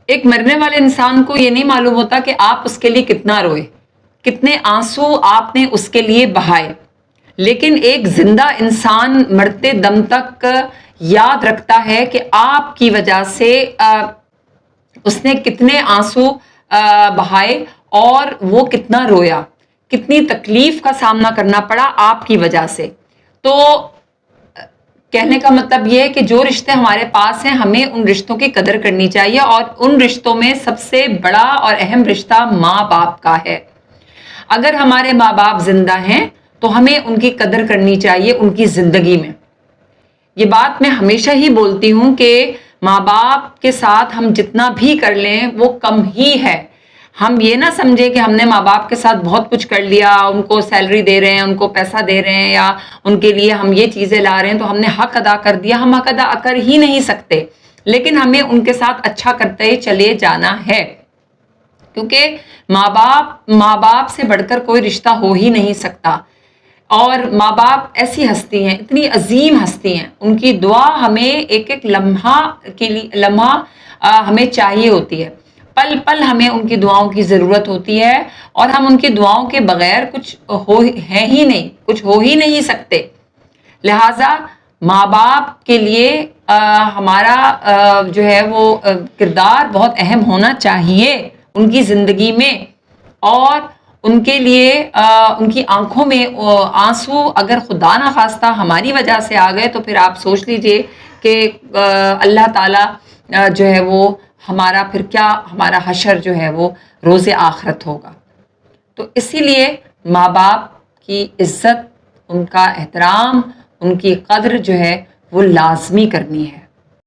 ایک مرنے والے انسان کو یہ نہیں معلوم ہوتا کہ آپ اس کے لیے کتنا روئے، کتنے آنسو آپ نے اس کے لیے بہائے، لیکن ایک زندہ انسان مرتے دم تک یاد رکھتا ہے کہ آپ کی وجہ سے اس نے کتنے آنسو بہائے اور وہ کتنا رویا، کتنی تکلیف کا سامنا کرنا پڑا آپ کی وجہ سے۔ تو کہنے کا مطلب یہ ہے کہ جو رشتے ہمارے پاس ہیں ہمیں ان رشتوں کی قدر کرنی چاہیے، اور ان رشتوں میں سب سے بڑا اور اہم رشتہ ماں باپ کا ہے۔ اگر ہمارے ماں باپ زندہ ہیں تو ہمیں ان کی قدر کرنی چاہیے ان کی زندگی میں۔ یہ بات میں ہمیشہ ہی بولتی ہوں کہ ماں باپ کے ساتھ ہم جتنا بھی کر لیں وہ کم ہی ہے۔ ہم یہ نہ سمجھیں کہ ہم نے ماں باپ کے ساتھ بہت کچھ کر لیا، ان کو سیلری دے رہے ہیں، ان کو پیسہ دے رہے ہیں، یا ان کے لیے ہم یہ چیزیں لا رہے ہیں تو ہم نے حق ادا کر دیا۔ ہم حق ادا کر ہی نہیں سکتے، لیکن ہمیں ان کے ساتھ اچھا کرتے چلے جانا ہے، کیونکہ ماں باپ سے بڑھ کر کوئی رشتہ ہو ہی نہیں سکتا۔ اور ماں باپ ایسی ہستی ہیں، اتنی عظیم ہستی ہیں، ان کی دعا ہمیں ایک ایک لمحہ ہمیں چاہیے ہوتی ہے، پل پل ہمیں ان کی دعاؤں کی ضرورت ہوتی ہے، اور ہم ان کی دعاؤں کے بغیر کچھ ہو ہی نہیں سکتے۔ لہٰذا ماں باپ کے لیے ہمارا جو ہے وہ کردار بہت اہم ہونا چاہیے ان کی زندگی میں، اور ان کے لیے ان کی آنکھوں میں آنسو اگر خدا نہ خواستہ ہماری وجہ سے آ گئے تو پھر آپ سوچ لیجئے کہ اللہ تعالیٰ جو ہے وہ ہمارا حشر جو ہے وہ روز آخرت ہوگا۔ تو اسی لیے ماں باپ کی عزت، ان کا احترام، ان کی قدر جو ہے وہ لازمی کرنی ہے۔